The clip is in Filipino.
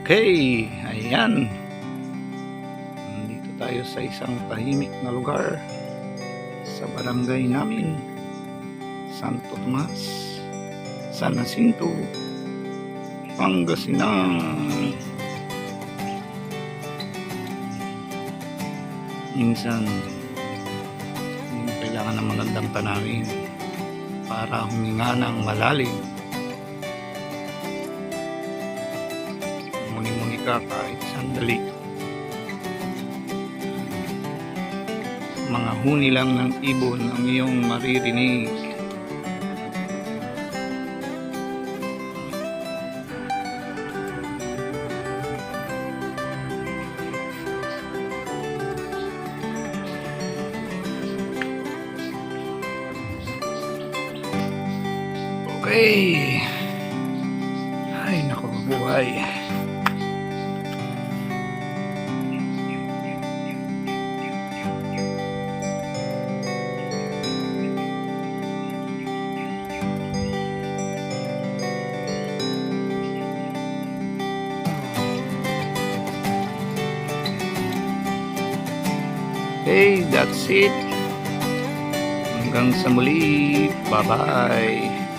Okay, ayan. Nandito tayo sa isang tahimik na lugar sa barangay namin, Santo Tomas, San Jacinto, Pangasinan. Minsan, kailangan ng magandang tanawin para huminga ng malalim. Muni-muni ka kahit sandali. Mga huni lang ng ibon ang iyong maririnig. Okay. Ay, naku, buhay. Okay, that's it. Hanggang sa muli. Bye-bye.